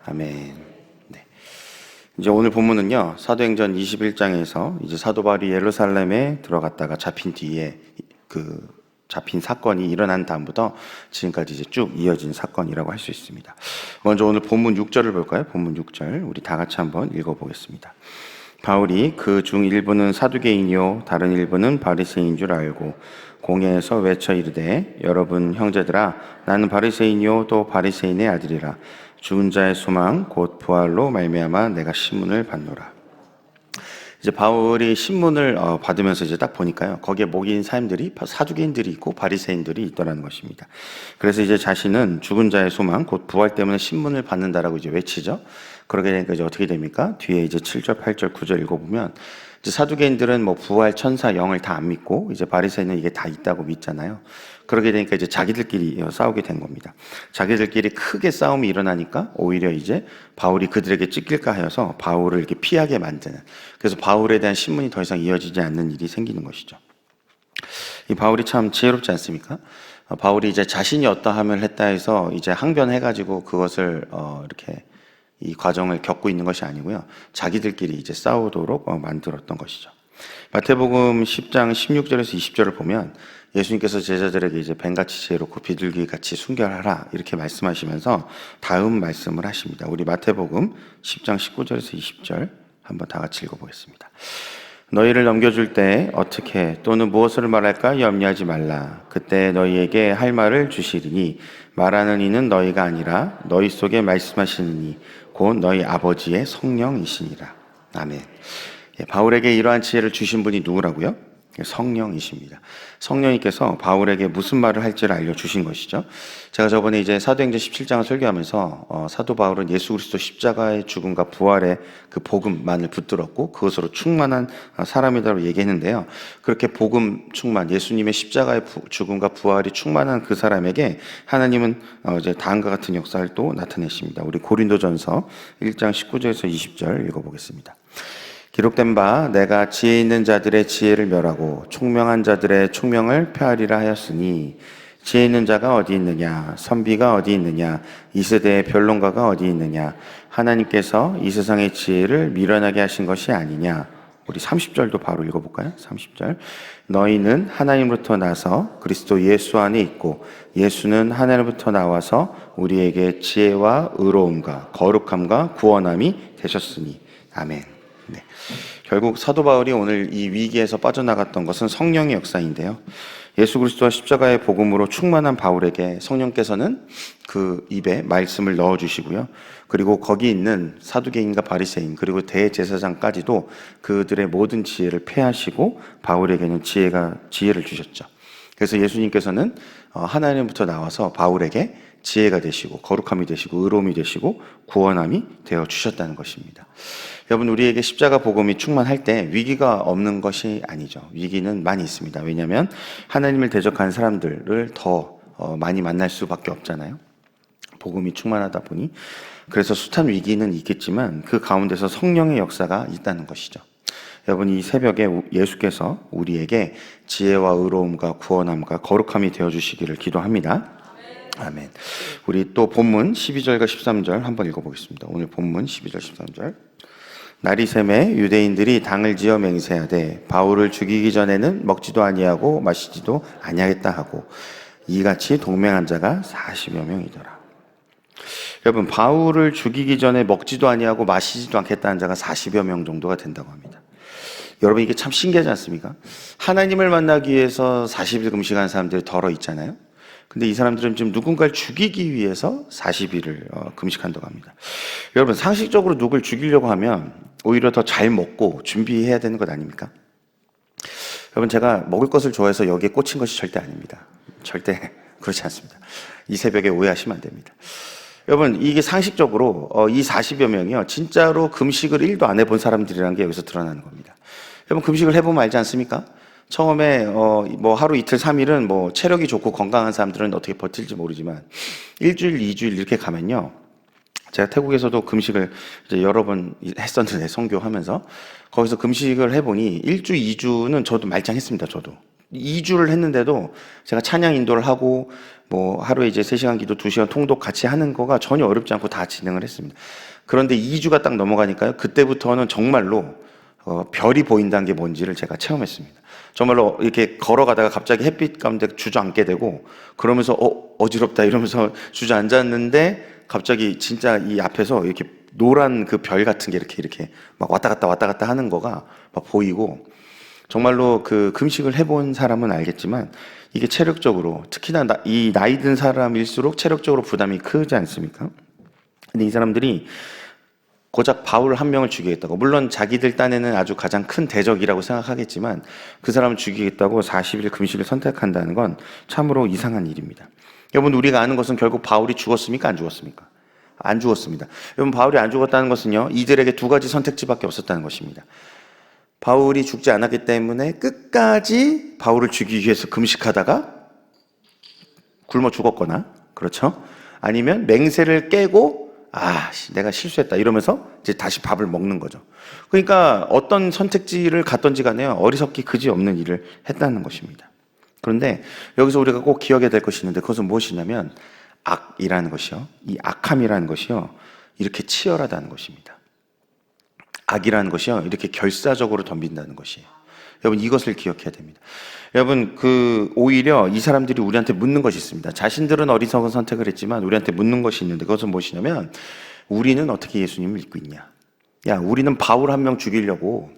아멘. 네. 이제 오늘 본문은요, 사도행전 21장에서 이제 사도 바울이 예루살렘에 들어갔다가 잡힌 뒤에 잡힌 사건이 일어난 다음부터 지금까지 이제 쭉 이어진 사건이라고 할 수 있습니다. 먼저 오늘 본문 6절을 볼까요? 본문 6절 우리 다 같이 한번 읽어보겠습니다. 바울이 그 중 일부는 사두개인이요 다른 일부는 바리새인인 줄 알고 공회에서 외쳐 이르되 여러분 형제들아 나는 바리새인이요 또 바리새인의 아들이라 죽은 자의 소망 곧 부활로 말미암아 내가 신문을 받노라. 이제 바울이 신문을 받으면서 이제 딱 보니까요, 거기에 목인 사람들이 사두개인들이 있고 바리새인들이 있더라는 것입니다. 그래서 이제 자신은 죽은 자의 소망 곧 부활 때문에 신문을 받는다라고 이제 외치죠. 그러게 되니까 이제 어떻게 됩니까? 뒤에 이제 7절, 8절, 9절 읽어보면 이제 사두개인들은 뭐 부활, 천사, 영을 다 안 믿고 이제 바리새인은 이게 다 있다고 믿잖아요. 그러게 되니까 이제 자기들끼리 싸우게 된 겁니다. 자기들끼리 크게 싸움이 일어나니까 오히려 이제 바울이 그들에게 찢길까 하여서 바울을 이렇게 피하게 만드는, 그래서 바울에 대한 신문이 더 이상 이어지지 않는 일이 생기는 것이죠. 이 바울이 참 지혜롭지 않습니까? 바울이 이제 자신이 어떠함을 했다 해서 이제 항변해가지고 그것을 이렇게 이 과정을 겪고 있는 것이 아니고요, 자기들끼리 이제 싸우도록 만들었던 것이죠. 마태복음 10장 16절에서 20절을 보면 예수님께서 제자들에게 이제 뱀같이 지혜롭고 비둘기같이 순결하라 이렇게 말씀하시면서 다음 말씀을 하십니다. 우리 마태복음 10장 19절에서 20절 한번 다 같이 읽어보겠습니다. 너희를 넘겨줄 때 어떻게 또는 무엇을 말할까 염려하지 말라. 그때 너희에게 할 말을 주시리니 말하는 이는 너희가 아니라 너희 속에 말씀하시는 이 곧 너희 아버지의 성령이시니라. 아멘. 바울에게 이러한 지혜를 주신 분이 누구라고요? 성령이십니다. 성령님께서 바울에게 무슨 말을 할지를 알려주신 것이죠. 제가 저번에 이제 사도행전 17장을 설교하면서 사도 바울은 예수 그리스도 십자가의 죽음과 부활의 그 복음만을 붙들었고 그것으로 충만한 사람이라고 얘기했는데요. 그렇게 복음 충만, 예수님의 십자가의 죽음과 부활이 충만한 그 사람에게 하나님은 이제 다음과 같은 역사를 또 나타내십니다. 우리 고린도전서 1장 19절에서 20절 읽어보겠습니다. 기록된 바 내가 지혜 있는 자들의 지혜를 멸하고 총명한 자들의 총명을 폐하리라 하였으니 지혜 있는 자가 어디 있느냐 선비가 어디 있느냐 이 세대의 변론가가 어디 있느냐 하나님께서 이 세상의 지혜를 미련하게 하신 것이 아니냐. 우리 30절도 바로 읽어볼까요? 30절 너희는 하나님으로부터 나서 그리스도 예수 안에 있고 예수는 하나님으로부터 나와서 우리에게 지혜와 의로움과 거룩함과 구원함이 되셨으니 아멘. 네. 결국 사도 바울이 오늘 이 위기에서 빠져나갔던 것은 성령의 역사인데요. 예수 그리스도와 십자가의 복음으로 충만한 바울에게 성령께서는 그 입에 말씀을 넣어주시고요. 그리고 거기 있는 사두개인과 바리새인 그리고 대제사장까지도 그들의 모든 지혜를 폐하시고 바울에게는 지혜를 주셨죠. 그래서 예수님께서는 하나님부터 나와서 바울에게 지혜가 되시고 거룩함이 되시고 의로움이 되시고 구원함이 되어 주셨다는 것입니다. 여러분, 우리에게 십자가 복음이 충만할 때 위기가 없는 것이 아니죠. 위기는 많이 있습니다. 왜냐하면 하나님을 대적한 사람들을 더 많이 만날 수밖에 없잖아요. 복음이 충만하다 보니. 그래서 숱한 위기는 있겠지만 그 가운데서 성령의 역사가 있다는 것이죠. 여러분, 이 새벽에 예수께서 우리에게 지혜와 의로움과 구원함과 거룩함이 되어주시기를 기도합니다. 아멘. 우리 또 본문 12절과 13절 한번 읽어보겠습니다. 오늘 본문 12절 13절 날이 새매 유대인들이 당을 지어 맹세하되 바울을 죽이기 전에는 먹지도 아니하고 마시지도 아니하겠다 하고 이같이 동맹한 자가 40여 명이더라. 여러분, 바울을 죽이기 전에 먹지도 아니하고 마시지도 않겠다는 자가 40여 명 정도가 된다고 합니다. 여러분, 이게 참 신기하지 않습니까? 하나님을 만나기 위해서 40일 금식한 사람들이 덜어 있잖아요. 근데 이 사람들은 지금 누군가를 죽이기 위해서 40일을 금식한다고 합니다. 여러분, 상식적으로 누굴 죽이려고 하면 오히려 더 잘 먹고 준비해야 되는 것 아닙니까? 여러분, 제가 먹을 것을 좋아해서 여기에 꽂힌 것이 절대 아닙니다. 절대 그렇지 않습니다. 이 새벽에 오해하시면 안 됩니다. 여러분, 이게 상식적으로 이 40여 명이요, 진짜로 금식을 1도 안 해본 사람들이라는 게 여기서 드러나는 겁니다. 여러분, 금식을 해보면 알지 않습니까? 처음에 뭐 하루 이틀 3일은 뭐 체력이 좋고 건강한 사람들은 어떻게 버틸지 모르지만 1주일 2주일 이렇게 가면요, 제가 태국에서도 금식을 이제 여러 번 했었는데 선교하면서 거기서 금식을 해보니 1주 2주는 저도 말짱했습니다. 저도 2주를 했는데도 제가 찬양 인도를 하고 뭐 하루에 이제 3시간 기도 2시간 통독 같이 하는 거가 전혀 어렵지 않고 다 진행을 했습니다. 그런데 2주가 딱 넘어가니까요. 그때부터는 정말로 별이 보인다는 게 뭔지를 제가 체험했습니다. 정말로 이렇게 걸어가다가 갑자기 햇빛 가운데 주저앉게 되고 그러면서 어지럽다 이러면서 주저앉았는데 갑자기 진짜 이 앞에서 이렇게 노란 그 별 같은 게 이렇게 막 왔다 갔다 하는 거가 막 보이고 정말로 그 금식을 해본 사람은 알겠지만 이게 체력적으로 특히나 이 나이 든 사람일수록 체력적으로 부담이 크지 않습니까? 근데 이 사람들이 고작 바울 한 명을 죽이겠다고, 물론 자기들 딴에는 아주 가장 큰 대적이라고 생각하겠지만 그 사람을 죽이겠다고 40일 금식을 선택한다는 건 참으로 이상한 일입니다. 여러분, 우리가 아는 것은 결국 바울이 죽었습니까? 안 죽었습니까? 안 죽었습니다. 여러분, 바울이 안 죽었다는 것은요, 이들에게 2가지 선택지밖에 없었다는 것입니다. 바울이 죽지 않았기 때문에 끝까지 바울을 죽이기 위해서 금식하다가 굶어 죽었거나, 그렇죠? 아니면 맹세를 깨고 내가 실수했다 이러면서 이제 다시 밥을 먹는 거죠. 그러니까 어떤 선택지를 갔던지 간에요, 어리석기 그지없는 일을 했다는 것입니다. 그런데 여기서 우리가 꼭 기억해야 될 것이 있는데 그것은 무엇이냐면 악이라는 것이요, 이 악함이라는 것이요, 이렇게 치열하다는 것입니다. 악이라는 것이요, 이렇게 결사적으로 덤빈다는 것이에요. 여러분, 이것을 기억해야 됩니다. 여러분, 오히려 이 사람들이 우리한테 묻는 것이 있습니다. 자신들은 어리석은 선택을 했지만 우리한테 묻는 것이 있는데 그것은 무엇이냐면 우리는 어떻게 예수님을 믿고 있냐? 야, 우리는 바울 한 명 죽이려고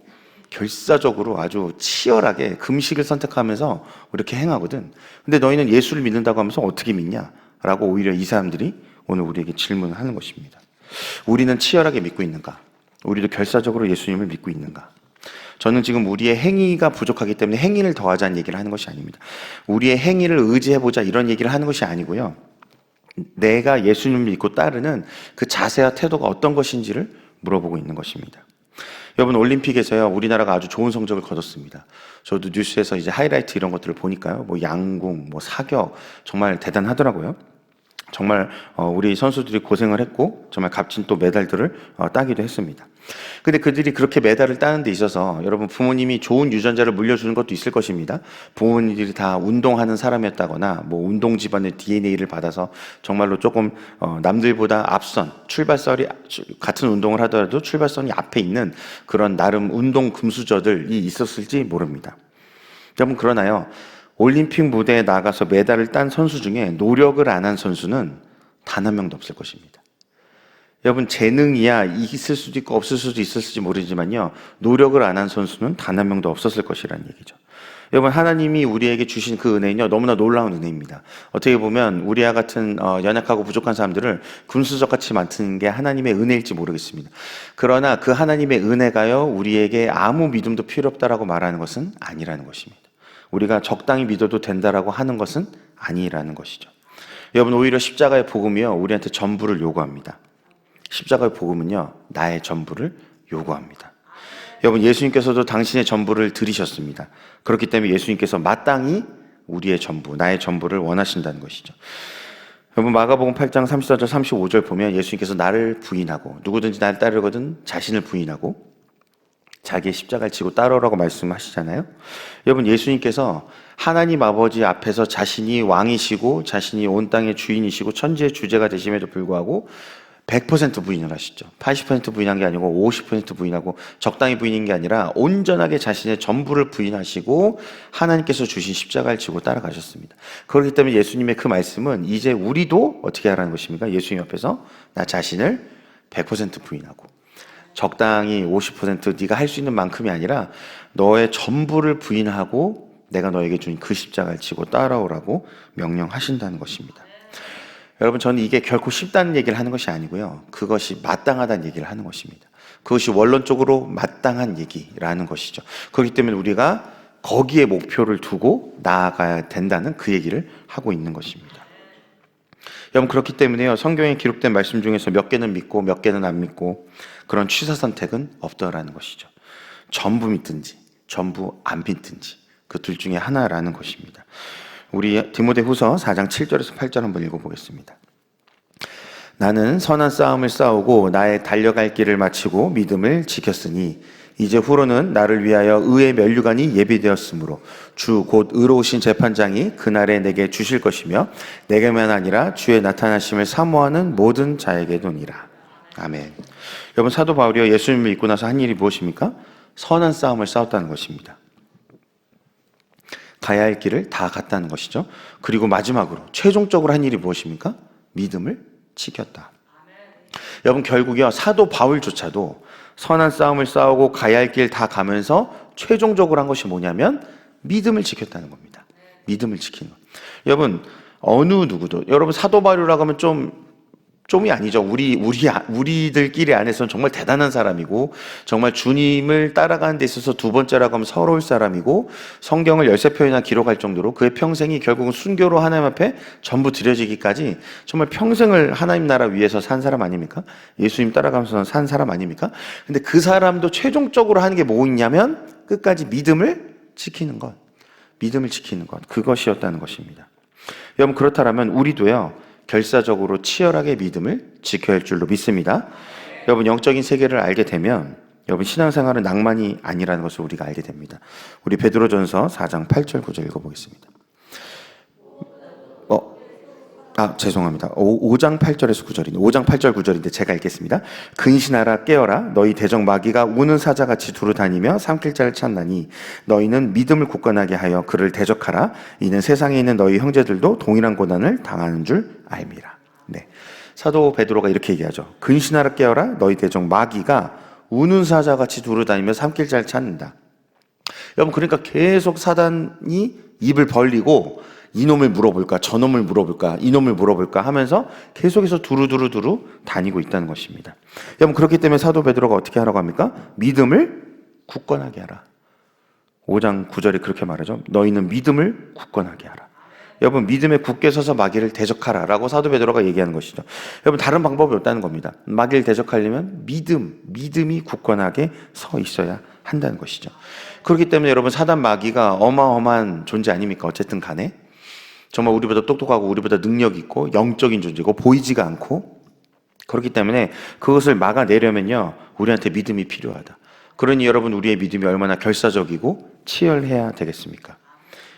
결사적으로 아주 치열하게 금식을 선택하면서 이렇게 행하거든. 근데 너희는 예수를 믿는다고 하면서 어떻게 믿냐? 라고 오히려 이 사람들이 오늘 우리에게 질문을 하는 것입니다. 우리는 치열하게 믿고 있는가? 우리도 결사적으로 예수님을 믿고 있는가? 저는 지금 우리의 행위가 부족하기 때문에 행위를 더하자는 얘기를 하는 것이 아닙니다. 우리의 행위를 의지해보자 이런 얘기를 하는 것이 아니고요, 내가 예수님을 믿고 따르는 그 자세와 태도가 어떤 것인지를 물어보고 있는 것입니다. 여러분, 올림픽에서요, 우리나라가 아주 좋은 성적을 거뒀습니다. 저도 뉴스에서 이제 하이라이트 이런 것들을 보니까요, 뭐 양궁, 뭐 사격, 정말 대단하더라고요. 정말 우리 선수들이 고생을 했고 정말 값진 또 메달들을 따기도 했습니다. 근데 그들이 그렇게 메달을 따는 데 있어서 여러분, 부모님이 좋은 유전자를 물려주는 것도 있을 것입니다. 부모님들이 다 운동하는 사람이었다거나 뭐 운동 집안의 DNA를 받아서 정말로 조금 남들보다 앞선 출발선이, 같은 운동을 하더라도 출발선이 앞에 있는 그런 나름 운동 금수저들이 있었을지 모릅니다. 여러분, 그러나요, 올림픽 무대에 나가서 메달을 딴 선수 중에 노력을 안 한 선수는 단 한 명도 없을 것입니다. 여러분, 재능이야 있을 수도 있고 없을 수도 있었을지 모르지만요, 노력을 안 한 선수는 단 한 명도 없었을 것이라는 얘기죠. 여러분, 하나님이 우리에게 주신 그 은혜는요, 너무나 놀라운 은혜입니다. 어떻게 보면 우리와 같은 연약하고 부족한 사람들을 금수저같이 만드는 게 하나님의 은혜일지 모르겠습니다. 그러나 그 하나님의 은혜가요, 우리에게 아무 믿음도 필요 없다라고 말하는 것은 아니라는 것입니다. 우리가 적당히 믿어도 된다라고 하는 것은 아니라는 것이죠. 여러분, 오히려 십자가의 복음이요, 우리한테 전부를 요구합니다. 십자가의 복음은요, 나의 전부를 요구합니다. 여러분, 예수님께서도 당신의 전부를 드리셨습니다. 그렇기 때문에 예수님께서 마땅히 우리의 전부, 나의 전부를 원하신다는 것이죠. 여러분, 마가복음 8장 34절 35절 보면 예수님께서 나를 부인하고, 누구든지 나를 따르거든 자신을 부인하고 자기의 십자가를 지고 따르라고 말씀하시잖아요. 여러분, 예수님께서 하나님 아버지 앞에서 자신이 왕이시고 자신이 온 땅의 주인이시고 천지의 주제가 되심에도 불구하고 100% 부인을 하시죠. 80% 부인한 게 아니고 50% 부인하고 적당히 부인인 게 아니라 온전하게 자신의 전부를 부인하시고 하나님께서 주신 십자가를 지고 따라가셨습니다. 그렇기 때문에 예수님의 그 말씀은 이제 우리도 어떻게 하라는 것입니까? 예수님 앞에서 나 자신을 100% 부인하고 적당히 50% 네가 할 수 있는 만큼이 아니라 너의 전부를 부인하고 내가 너에게 준 그 십자가를 지고 따라오라고 명령하신다는 것입니다. 여러분, 저는 이게 결코 쉽다는 얘기를 하는 것이 아니고요, 그것이 마땅하다는 얘기를 하는 것입니다. 그것이 원론적으로 마땅한 얘기라는 것이죠. 그렇기 때문에 우리가 거기에 목표를 두고 나아가야 된다는 그 얘기를 하고 있는 것입니다. 여러분, 그렇기 때문에요, 성경에 기록된 말씀 중에서 몇 개는 믿고 몇 개는 안 믿고 그런 취사 선택은 없더라는 것이죠. 전부 믿든지 전부 안 믿든지 그 둘 중에 하나라는 것입니다. 우리 디모데후서 4장 7절에서 8절 한번 읽어보겠습니다. 나는 선한 싸움을 싸우고 나의 달려갈 길을 마치고 믿음을 지켰으니 이제 후로는 나를 위하여 의의 면류관이 예비되었으므로 주 곧 의로우신 재판장이 그날에 내게 주실 것이며 내게만 아니라 주의 나타나심을 사모하는 모든 자에게도니라. 아멘. 여러분, 사도 바울이요, 예수님을 믿고 나서 한 일이 무엇입니까? 선한 싸움을 싸웠다는 것입니다. 가야 할 길을 다 갔다는 것이죠. 그리고 마지막으로 최종적으로 한 일이 무엇입니까? 믿음을 지켰다. 여러분, 결국요, 사도 바울조차도 선한 싸움을 싸우고 가야 할 길 다 가면서 최종적으로 한 것이 뭐냐면 믿음을 지켰다는 겁니다. 믿음을 지키는 것. 여러분, 어느 누구도, 여러분, 사도 바울이라고 하면 좀이 아니죠. 우리들끼리 안에서는 정말 대단한 사람이고, 정말 주님을 따라가는 데 있어서 두 번째라고 하면 서러울 사람이고, 성경을 13편이나 기록할 정도로 그의 평생이 결국은 순교로 하나님 앞에 전부 드려지기까지 정말 평생을 하나님 나라 위해서 산 사람 아닙니까? 예수님 따라가면서 산 사람 아닙니까? 근데 그 사람도 최종적으로 하는 게 뭐 있냐면 끝까지 믿음을 지키는 것. 믿음을 지키는 것. 그것이었다는 것입니다. 여러분, 그렇다면 우리도요, 결사적으로 치열하게 믿음을 지켜야 할 줄로 믿습니다. 여러분, 영적인 세계를 알게 되면 여러분, 신앙생활은 낭만이 아니라는 것을 우리가 알게 됩니다. 우리 베드로전서 4장 8절 9절 읽어보겠습니다. 죄송합니다. 5장 8절에서 9절인데 5장 8절 9절인데 제가 읽겠습니다. 근신하라 깨어라 너희 대적 마귀가 우는 사자같이 두루 다니며 삼킬 자를 찾나니 너희는 믿음을 굳건하게 하여 그를 대적하라. 이는 세상에 있는 너희 형제들도 동일한 고난을 당하는 줄 알미라. 네, 사도 베드로가 이렇게 얘기하죠. 근신하라 깨어라 너희 대적 마귀가 우는 사자같이 두루 다니며 삼킬 자를 찾는다. 여러분, 그러니까 계속 사단이 입을 벌리고 이놈을 물어볼까, 저놈을 물어볼까, 이놈을 물어볼까 하면서 계속해서 두루두루 다니고 있다는 것입니다. 여러분, 그렇기 때문에 사도 베드로가 어떻게 하라고 합니까? 믿음을 굳건하게 하라. 5장 9절에 그렇게 말하죠. 너희는 믿음을 굳건하게 하라. 여러분, 믿음에 굳게 서서 마귀를 대적하라 라고 사도 베드로가 얘기하는 것이죠. 여러분, 다른 방법이 없다는 겁니다. 마귀를 대적하려면 믿음이 굳건하게 서 있어야 한다는 것이죠. 그렇기 때문에 여러분, 사단 마귀가 어마어마한 존재 아닙니까? 어쨌든 간에 정말 우리보다 똑똑하고 우리보다 능력 있고 영적인 존재고 보이지가 않고, 그렇기 때문에 그것을 막아내려면요, 우리한테 믿음이 필요하다. 그러니 여러분, 우리의 믿음이 얼마나 결사적이고 치열해야 되겠습니까?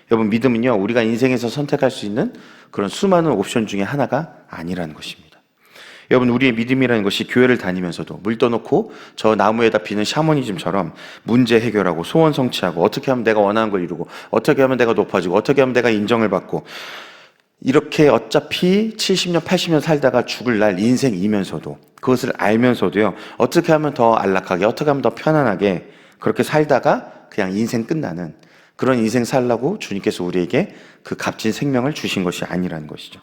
여러분, 믿음은요, 우리가 인생에서 선택할 수 있는 그런 수많은 옵션 중에 하나가 아니라는 것입니다. 여러분, 우리의 믿음이라는 것이 교회를 다니면서도 물 떠놓고 저 나무에다 피는 샤머니즘처럼 문제 해결하고 소원 성취하고 어떻게 하면 내가 원하는 걸 이루고 어떻게 하면 내가 높아지고 어떻게 하면 내가 인정을 받고, 이렇게 어차피 70년 80년 살다가 죽을 날 인생이면서도 그것을 알면서도요, 어떻게 하면 더 안락하게, 어떻게 하면 더 편안하게 그렇게 살다가 그냥 인생 끝나는 그런 인생 살라고 주님께서 우리에게 그 값진 생명을 주신 것이 아니라는 것이죠.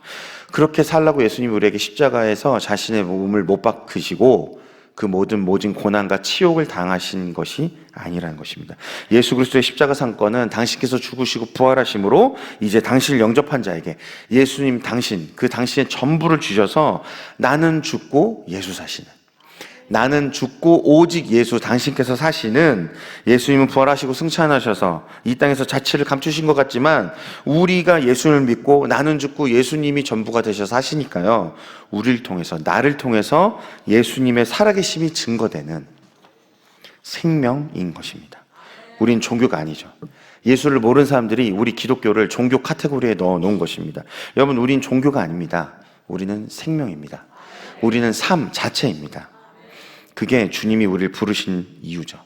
그렇게 살라고 예수님이 우리에게 십자가에서 자신의 몸을 못 박으시고 그 모든 고난과 치욕을 당하신 것이 아니라는 것입니다. 예수 그리스도의 십자가 상권은 당신께서 죽으시고 부활하심으로 이제 당신을 영접한 자에게 예수님 그 당신의 전부를 주셔서 나는 죽고 예수 사시는, 나는 죽고 오직 예수, 당신께서 사시는, 예수님은 부활하시고 승천하셔서 이 땅에서 자취를 감추신 것 같지만 우리가 예수님을 믿고 나는 죽고 예수님이 전부가 되셔서 사시니까요, 우리를 통해서, 나를 통해서 예수님의 살아계심이 증거되는 생명인 것입니다. 우린 종교가 아니죠. 예수를 모르는 사람들이 우리 기독교를 종교 카테고리에 넣어 놓은 것입니다. 여러분, 우린 종교가 아닙니다. 우리는 생명입니다. 우리는 삶 자체입니다. 그게 주님이 우리를 부르신 이유죠.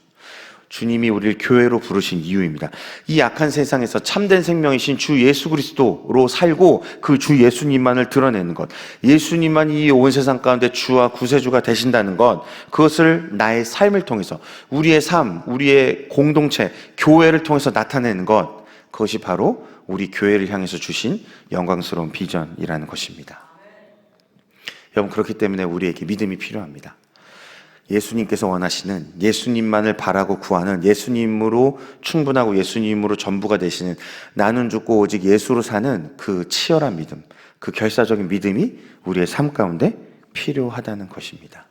주님이 우리를 교회로 부르신 이유입니다. 이 악한 세상에서 참된 생명이신 주 예수 그리스도로 살고 그 주 예수님만을 드러내는 것, 예수님만이 이 온 세상 가운데 주와 구세주가 되신다는 것, 그것을 나의 삶을 통해서, 우리의 삶, 우리의 공동체, 교회를 통해서 나타내는 것, 그것이 바로 우리 교회를 향해서 주신 영광스러운 비전이라는 것입니다. 여러분, 그렇기 때문에 우리에게 믿음이 필요합니다. 예수님께서 원하시는, 예수님만을 바라고 구하는, 예수님으로 충분하고 예수님으로 전부가 되시는, 나는 죽고 오직 예수로 사는 그 치열한 믿음, 그 결사적인 믿음이 우리의 삶 가운데 필요하다는 것입니다.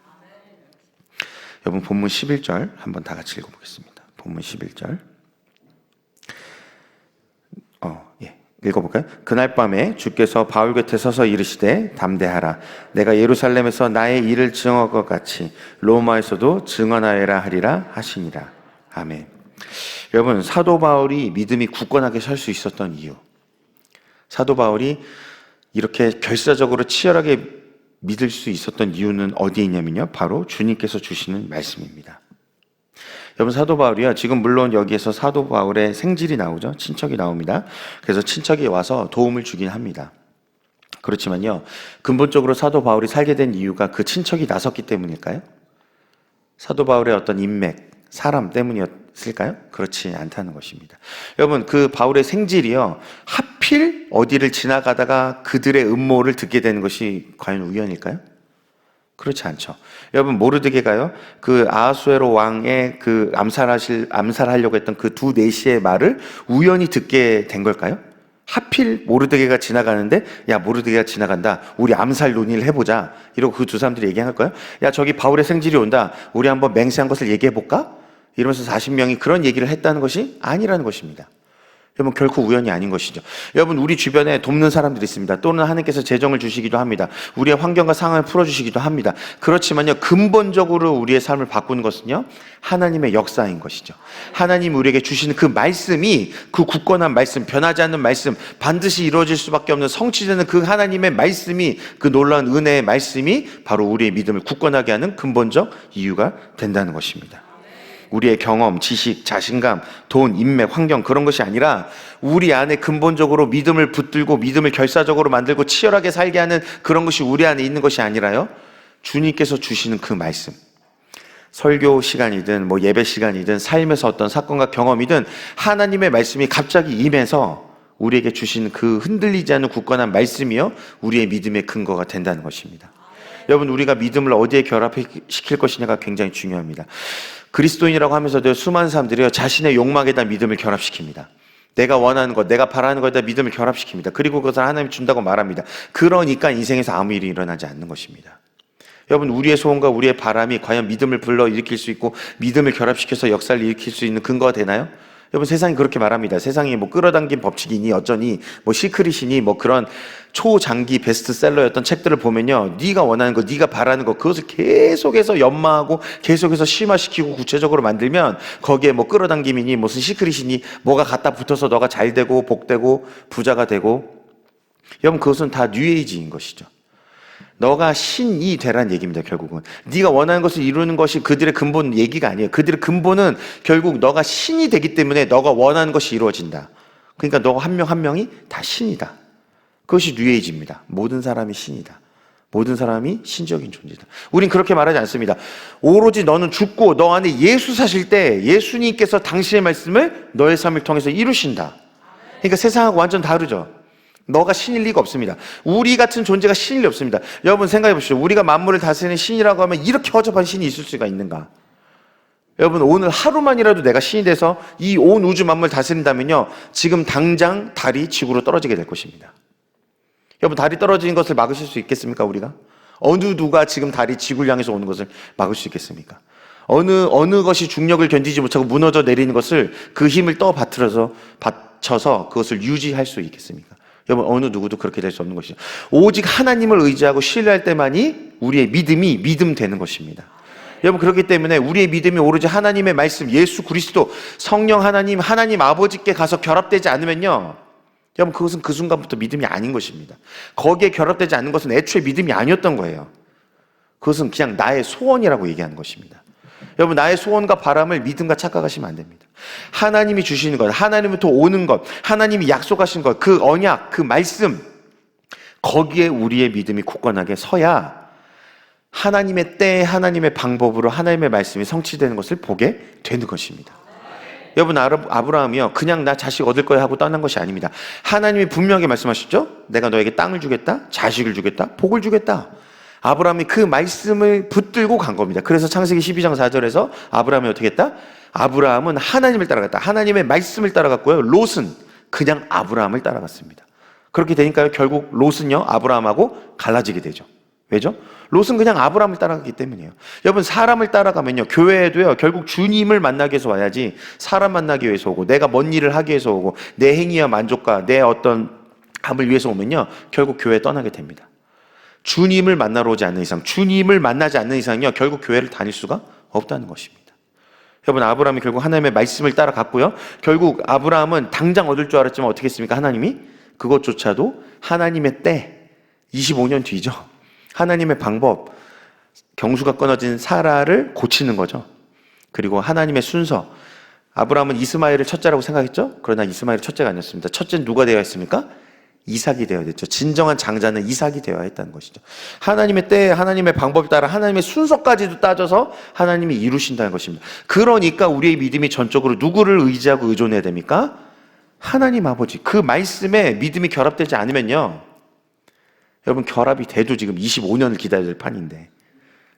여러분, 본문 11절 한번 다 같이 읽어보겠습니다. 본문 11절 읽어볼까요? 그날 밤에 주께서 바울 곁에 서서 이르시되 담대하라. 내가 예루살렘에서 나의 일을 증언한 것 같이 로마에서도 증언하여라 하리라 하시니라. 아멘. 여러분, 사도 바울이 믿음이 굳건하게 설 수 있었던 이유, 사도 바울이 이렇게 결사적으로 치열하게 믿을 수 있었던 이유는 어디에 있냐면요, 바로 주님께서 주시는 말씀입니다. 여러분, 사도 바울이요, 지금 물론 여기에서 사도 바울의 생질이 나오죠. 친척이 나옵니다. 그래서 친척이 와서 도움을 주긴 합니다. 그렇지만요, 근본적으로 사도 바울이 살게 된 이유가 그 친척이 나섰기 때문일까요? 사도 바울의 어떤 인맥, 사람 때문이었을까요? 그렇지 않다는 것입니다. 여러분, 그 바울의 생질이요, 하필 어디를 지나가다가 그들의 음모를 듣게 되는 것이 과연 우연일까요? 그렇지 않죠. 여러분, 모르드게가요, 그 아하수에로 왕의 그 암살하려고 했던 그 두 내시의 말을 우연히 듣게 된 걸까요? 하필 모르드게가 지나가는데, 야, 모르드게가 지나간다, 우리 암살 논의를 해보자, 이러고 그 두 사람들이 얘기한 걸까요? 야, 저기 바울의 생질이 온다, 우리 한번 맹세한 것을 얘기해볼까? 이러면서 40명이 그런 얘기를 했다는 것이 아니라는 것입니다. 여러분, 결코 우연이 아닌 것이죠. 여러분, 우리 주변에 돕는 사람들이 있습니다. 또는 하나님께서 재정을 주시기도 합니다. 우리의 환경과 상황을 풀어주시기도 합니다. 그렇지만요, 근본적으로 우리의 삶을 바꾸는 것은요, 하나님의 역사인 것이죠. 하나님 우리에게 주시는 그 말씀이, 그 굳건한 말씀, 변하지 않는 말씀, 반드시 이루어질 수밖에 없는 성취되는 그 하나님의 말씀이, 그 놀라운 은혜의 말씀이 바로 우리의 믿음을 굳건하게 하는 근본적 이유가 된다는 것입니다. 우리의 경험, 지식, 자신감, 돈, 인맥, 환경, 그런 것이 아니라 우리 안에 근본적으로 믿음을 붙들고 믿음을 결사적으로 만들고 치열하게 살게 하는 그런 것이 우리 안에 있는 것이 아니라요, 주님께서 주시는 그 말씀, 설교 시간이든 뭐 예배 시간이든 삶에서 어떤 사건과 경험이든 하나님의 말씀이 갑자기 임해서 우리에게 주시는 그 흔들리지 않는 굳건한 말씀이요, 우리의 믿음의 근거가 된다는 것입니다. 여러분, 우리가 믿음을 어디에 결합시킬 것이냐가 굉장히 중요합니다. 그리스도인이라고 하면서도 수많은 사람들이요, 자신의 욕망에다 믿음을 결합시킵니다. 내가 원하는 것, 내가 바라는 것에다 믿음을 결합시킵니다. 그리고 그것을 하나님이 준다고 말합니다. 그러니까 인생에서 아무 일이 일어나지 않는 것입니다. 여러분, 우리의 소원과 우리의 바람이 과연 믿음을 불러일으킬 수 있고 믿음을 결합시켜서 역사를 일으킬 수 있는 근거가 되나요? 여러분, 세상이 그렇게 말합니다. 세상이 뭐 끌어당긴 법칙이니 어쩌니 뭐 시크릿이니 뭐 그런 초장기 베스트셀러였던 책들을 보면요, 네가 원하는 거, 네가 바라는 거, 그것을 계속해서 연마하고 계속해서 심화시키고 구체적으로 만들면 거기에 뭐 끌어당김이니 무슨 시크릿이니 뭐가 갖다 붙어서 너가 잘 되고 복되고 부자가 되고, 여러분, 그것은 다 뉴에이지인 것이죠. 너가 신이 되라는 얘기입니다. 결국은 네가 원하는 것을 이루는 것이 그들의 근본 얘기가 아니에요. 그들의 근본은 결국 너가 신이 되기 때문에 너가 원하는 것이 이루어진다. 그러니까 너 한 명 한 명이 다 신이다. 그것이 뉴에이지입니다. 모든 사람이 신이다. 모든 사람이 신적인 존재다. 우린 그렇게 말하지 않습니다. 오로지 너는 죽고 너 안에 예수 사실 때 예수님께서 당신의 말씀을 너의 삶을 통해서 이루신다. 그러니까 세상하고 완전 다르죠. 너가 신일 리가 없습니다. 우리 같은 존재가 신일 리 없습니다. 여러분, 생각해 보시죠. 우리가 만물을 다스리는 신이라고 하면 이렇게 허접한 신이 있을 수가 있는가? 여러분, 오늘 하루만이라도 내가 신이 돼서 이 온 우주 만물 다스린다면요, 지금 당장 달이 지구로 떨어지게 될 것입니다. 여러분, 달이 떨어지는 것을 막으실 수 있겠습니까, 우리가? 어느 누가 지금 달이 지구를 향해서 오는 것을 막을 수 있겠습니까? 어느 것이 중력을 견디지 못하고 무너져 내리는 것을 그 힘을 받쳐서 그것을 유지할 수 있겠습니까? 여러분, 어느 누구도 그렇게 될 수 없는 것이죠. 오직 하나님을 의지하고 신뢰할 때만이 우리의 믿음이 믿음 되는 것입니다. 여러분, 그렇기 때문에 우리의 믿음이 오로지 하나님의 말씀, 예수 그리스도, 성령 하나님, 하나님 아버지께 가서 결합되지 않으면요, 여러분, 그것은 그 순간부터 믿음이 아닌 것입니다. 거기에 결합되지 않는 것은 애초에 믿음이 아니었던 거예요. 그것은 그냥 나의 소원이라고 얘기하는 것입니다. 여러분, 나의 소원과 바람을 믿음과 착각하시면 안 됩니다. 하나님이 주시는 것, 하나님부터 오는 것, 하나님이 약속하신 것, 그 언약, 그 말씀, 거기에 우리의 믿음이 굳건하게 서야 하나님의 때에 하나님의 방법으로 하나님의 말씀이 성취되는 것을 보게 되는 것입니다. 여러분, 아브라함이요, 그냥 나 자식 얻을 거야 하고 떠난 것이 아닙니다. 하나님이 분명하게 말씀하셨죠? 내가 너에게 땅을 주겠다, 자식을 주겠다, 복을 주겠다. 아브라함이 그 말씀을 붙들고 간 겁니다. 그래서 창세기 12장 4절에서 아브라함이 어떻게 했다? 아브라함은 하나님을 따라갔다. 하나님의 말씀을 따라갔고요, 롯은 그냥 아브라함을 따라갔습니다. 그렇게 되니까요, 결국 롯은요, 아브라함하고 갈라지게 되죠. 왜죠? 롯은 그냥 아브라함을 따라갔기 때문이에요. 여러분, 사람을 따라가면요, 교회에도요, 결국 주님을 만나기 위해서 와야지 사람 만나기 위해서 오고 내가 뭔 일을 하기 위해서 오고 내 행위와 만족과 내 어떤 감을 위해서 오면요, 결국 교회 떠나게 됩니다. 주님을 만나러 오지 않는 이상, 주님을 만나지 않는 이상요, 결국 교회를 다닐 수가 없다는 것입니다. 여러분, 아브라함이 결국 하나님의 말씀을 따라갔고요. 결국 아브라함은 당장 얻을 줄 알았지만 어떻게 했습니까? 하나님이 그것조차도 하나님의 때, 25년 뒤죠. 하나님의 방법, 경수가 끊어진 사라를 고치는 거죠. 그리고 하나님의 순서, 아브라함은 이스마엘을 첫째라고 생각했죠. 그러나 이스마엘이 첫째가 아니었습니다. 첫째는 누가 되어야 했습니까? 이삭이 되어야 됐죠. 진정한 장자는 이삭이 되어야 했다는 것이죠. 하나님의 때, 하나님의 방법에 따라 하나님의 순서까지도 따져서 하나님이 이루신다는 것입니다. 그러니까 우리의 믿음이 전적으로 누구를 의지하고 의존해야 됩니까? 하나님 아버지. 그 말씀에 믿음이 결합되지 않으면요, 여러분, 결합이 돼도 지금 25년을 기다려야 될 판인데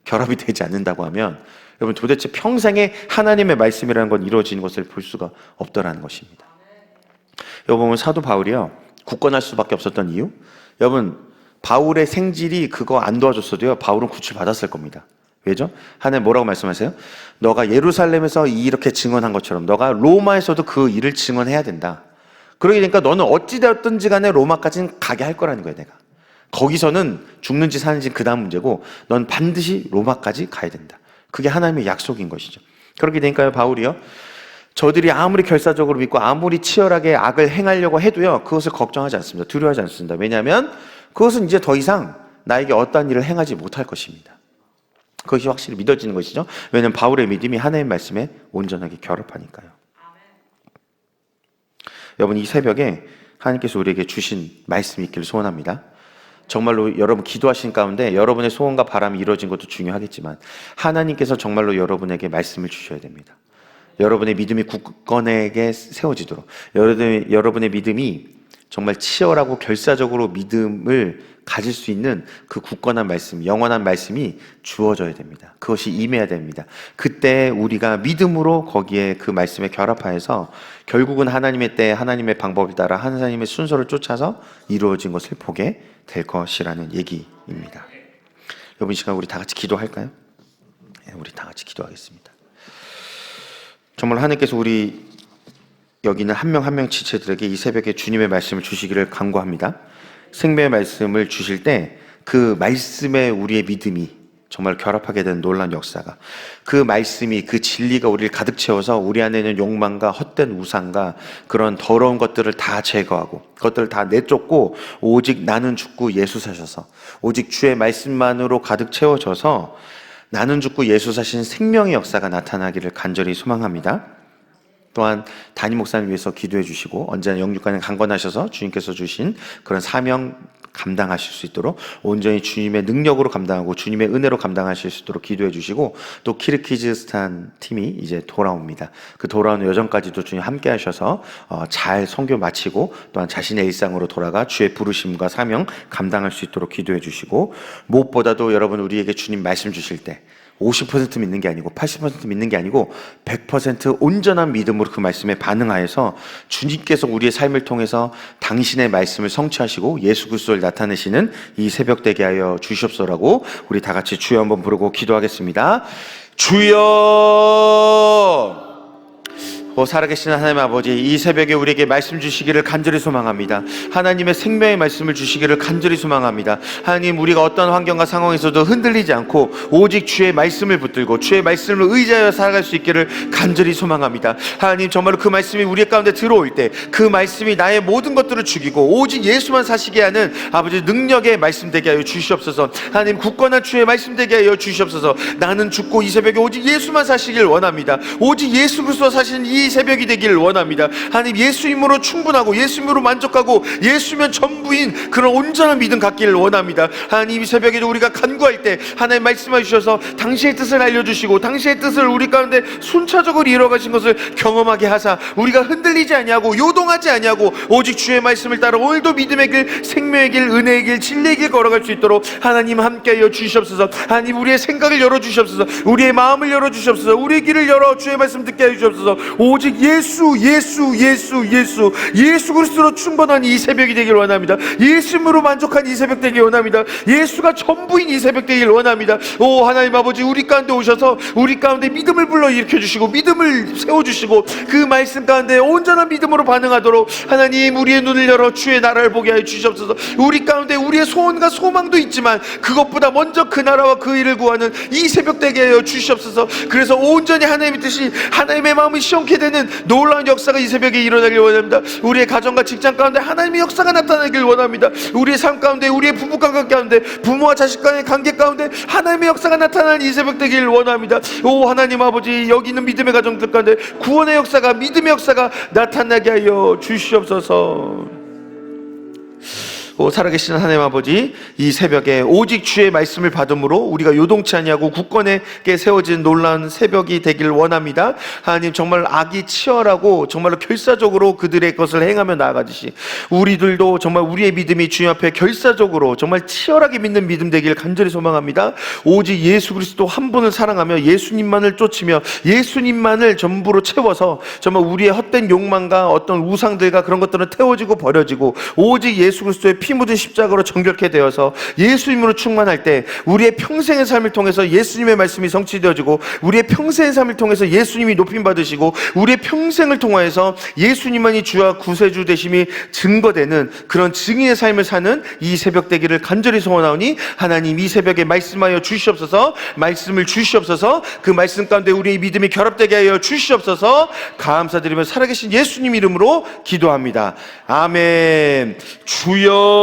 결합이 되지 않는다고 하면 여러분, 도대체 평생에 하나님의 말씀이라는 건 이루어지는 것을 볼 수가 없더라는 것입니다. 여러분, 보면 사도 바울이요, 굳건할 수밖에 없었던 이유, 여러분, 바울의 생질이 그거 안 도와줬어도요, 바울은 구출받았을 겁니다. 왜죠? 하나님 뭐라고 말씀하세요? 너가 예루살렘에서 이렇게 증언한 것처럼 너가 로마에서도 그 일을 증언해야 된다. 그러게 되니까 너는 어찌되었든지 간에 로마까지는 가게 할 거라는 거예요. 내가 거기서는 죽는지 사는지 그 다음 문제고 넌 반드시 로마까지 가야 된다. 그게 하나님의 약속인 것이죠. 그렇게 되니까요, 바울이요, 저들이 아무리 결사적으로 믿고 아무리 치열하게 악을 행하려고 해도요, 그것을 걱정하지 않습니다. 두려워하지 않습니다. 왜냐하면 그것은 이제 더 이상 나에게 어떠한 일을 행하지 못할 것입니다. 그것이 확실히 믿어지는 것이죠. 왜냐하면 바울의 믿음이 하나님의 말씀에 온전하게 결합하니까요. 여러분, 이 새벽에 하나님께서 우리에게 주신 말씀이 있기를 소원합니다. 정말로 여러분 기도하신 가운데 여러분의 소원과 바람이 이루어진 것도 중요하겠지만 하나님께서 정말로 여러분에게 말씀을 주셔야 됩니다. 여러분의 믿음이 굳건하게 세워지도록, 여러분의 믿음이 정말 치열하고 결사적으로 믿음을 가질 수 있는 그 굳건한 말씀, 영원한 말씀이 주어져야 됩니다. 그것이 임해야 됩니다. 그때 우리가 믿음으로 거기에 그 말씀에 결합하여서 결국은 하나님의 때, 하나님의 방법에 따라 하나님의 순서를 쫓아서 이루어진 것을 보게 될 것이라는 얘기입니다. 여러분, 이 시간 우리 다 같이 기도할까요? 네, 우리 다 같이 기도하겠습니다. 정말 하나님께서 우리 여기 있는 한 명 한 명 지체들에게 이 새벽에 주님의 말씀을 주시기를 간구합니다. 생명의 말씀을 주실 때 그 말씀에 우리의 믿음이 정말 결합하게 되는 놀라운 역사가, 그 말씀이, 그 진리가 우리를 가득 채워서 우리 안에 있는 욕망과 헛된 우상과 그런 더러운 것들을 다 제거하고 그것들을 다 내쫓고 오직 나는 죽고 예수 사셔서 오직 주의 말씀만으로 가득 채워져서 나는 죽고 예수 사신 생명의 역사가 나타나기를 간절히 소망합니다. 또한 담임 목사님 위해서 기도해 주시고 언제나 영육간에 강건하셔서 주님께서 주신 그런 사명 감당하실 수 있도록 온전히 주님의 능력으로 감당하고 주님의 은혜로 감당하실 수 있도록 기도해 주시고, 또 키르기즈스탄 팀이 이제 돌아옵니다. 그 돌아오는 여정까지도 주님 함께 하셔서 잘 선교 마치고 또한 자신의 일상으로 돌아가 주의 부르심과 사명 감당할 수 있도록 기도해 주시고, 무엇보다도 여러분, 우리에게 주님 말씀 주실 때 50% 믿는 게 아니고 80% 믿는 게 아니고 100% 온전한 믿음으로 그 말씀에 반응하여서 주님께서 우리의 삶을 통해서 당신의 말씀을 성취하시고 예수 그리스도를 나타내시는 이 새벽 되게 하여 주시옵소서라고 우리 다 같이 주여 한번 부르고 기도하겠습니다. 주여! 살아계신 하나님 아버지, 이 새벽에 우리에게 말씀 주시기를 간절히 소망합니다. 하나님의 생명의 말씀을 주시기를 간절히 소망합니다. 하나님, 우리가 어떤 환경과 상황에서도 흔들리지 않고 오직 주의 말씀을 붙들고 주의 말씀을 의지하여 살아갈 수 있기를 간절히 소망합니다. 하나님, 정말로 그 말씀이 우리 가운데 들어올 때 그 말씀이 나의 모든 것들을 죽이고 오직 예수만 사시게 하는 아버지 능력의 말씀 되게 하여 주시옵소서. 하나님, 굳건한 주의 말씀 되게 하여 주시옵소서. 나는 죽고 이 새벽에 오직 예수만 사시길 원합니다. 오직 예수 그리스도 사시는 이 새벽이 되기를 원합니다. 하나님, 예수님으로 충분하고 예수님으로 만족하고 예수면 전부인 그런 온전한 믿음 갖기를 원합니다. 하나님, 이 새벽에도 우리가 간구할 때 하나님 말씀해 주셔서 당신의 뜻을 알려주시고 당신의 뜻을 우리 가운데 순차적으로 이뤄가신 것을 경험하게 하사 우리가 흔들리지 아니하고 요동하지 아니하고 오직 주의 말씀을 따라 오늘도 믿음의 길, 생명의 길, 은혜의 길, 진리의 길 걸어갈 수 있도록 하나님 함께하여 주시옵소서. 하나님, 우리의 생각을 열어주시옵소서. 우리의 마음을 열어주시옵소서. 우리의 길을 열어 주의 말씀 듣게 해주시옵소서. 오직 예수 그리스도로 충분한 이 새벽이 되길 원합니다. 예수님으로 만족한 이 새벽 되길 원합니다. 예수가 전부인 이 새벽 되길 원합니다. 오 하나님 아버지, 우리 가운데 오셔서 우리 가운데 믿음을 불러일으켜 주시고 믿음을 세워주시고 그 말씀 가운데 온전한 믿음으로 반응하도록 하나님 우리의 눈을 열어 주의 나라를 보게 하여 주시옵소서. 우리 가운데 우리의 소원과 소망도 있지만 그것보다 먼저 그 나라와 그 일을 구하는 이 새벽 되게 하여 주시옵소서. 그래서 온전히 하나님의 뜻이, 하나님의 마음이 시원케 되는 놀라운 역사가 이 새벽에 일어나길 원합니다. 우리의 가정과 직장 가운데 하나님의 역사가 나타나길 원합니다. 우리의 삶 가운데, 우리의 부부 관계 가운데, 부모와 자식 간의 관계 가운데 하나님의 역사가 나타나는 이 새벽 되길 원합니다. 오 하나님 아버지, 여기 있는 믿음의 가정들 가운데 구원의 역사가, 믿음의 역사가 나타나게 하여 주시옵소서. 살아계신 하나님 아버지, 이 새벽에 오직 주의 말씀을 받음으로 우리가 요동치 아니하고 굳건하게 세워진 놀라운 새벽이 되길 원합니다. 하나님, 정말 악이 치열하고 정말로 결사적으로 그들의 것을 행하며 나아가듯이 우리들도 정말 우리의 믿음이 주님 앞에 결사적으로 정말 치열하게 믿는 믿음 되길 간절히 소망합니다. 오직 예수 그리스도 한 분을 사랑하며 예수님만을 쫓으며 예수님만을 전부로 채워서 정말 우리의 헛된 욕망과 어떤 우상들과 그런 것들은 태워지고 버려지고 오직 예수 그리스도의 피 묻은 십자가로 정결케 되어서 예수님으로 충만할 때 우리의 평생의 삶을 통해서 예수님의 말씀이 성취되어지고 우리의 평생의 삶을 통해서 예수님이 높임 받으시고 우리의 평생을 통하여서 예수님만이 주와 구세주 되심이 증거되는 그런 증인의 삶을 사는 이 새벽 되기를 간절히 소원하오니 하나님 이 새벽에 말씀하여 주시옵소서. 말씀을 주시옵소서. 그 말씀 가운데 우리의 믿음이 결합되게 하여 주시옵소서. 감사드리며 살아계신 예수님 이름으로 기도합니다. 아멘. 주여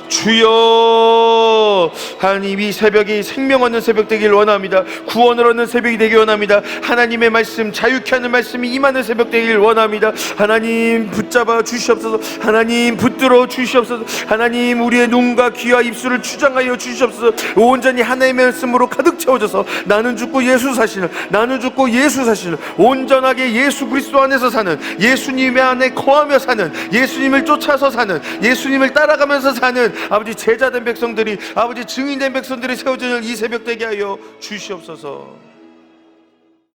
주여 하나님, 이 새벽이 생명 얻는 새벽 되길 원합니다. 구원을 얻는 새벽이 되길 원합니다. 하나님의 말씀, 자유케 하는 말씀이 임하는 새벽 되길 원합니다. 하나님 붙잡아 주시옵소서. 하나님 붙들어 주시옵소서. 하나님 우리의 눈과 귀와 입술을 주장하여 주시옵소서. 온전히 하나님의 말씀으로 가득 채워져서 나는 죽고 예수 사시는, 나는 죽고 예수 사시는, 온전하게 예수 그리스도 안에서 사는, 예수님 안에 거하며 사는, 예수님을 쫓아서 사는, 예수님을 따라가면서 사는 아버지 제자된 백성들이, 아버지 증인된 백성들이 세워지는 이 새벽 되게 하여 주시옵소서.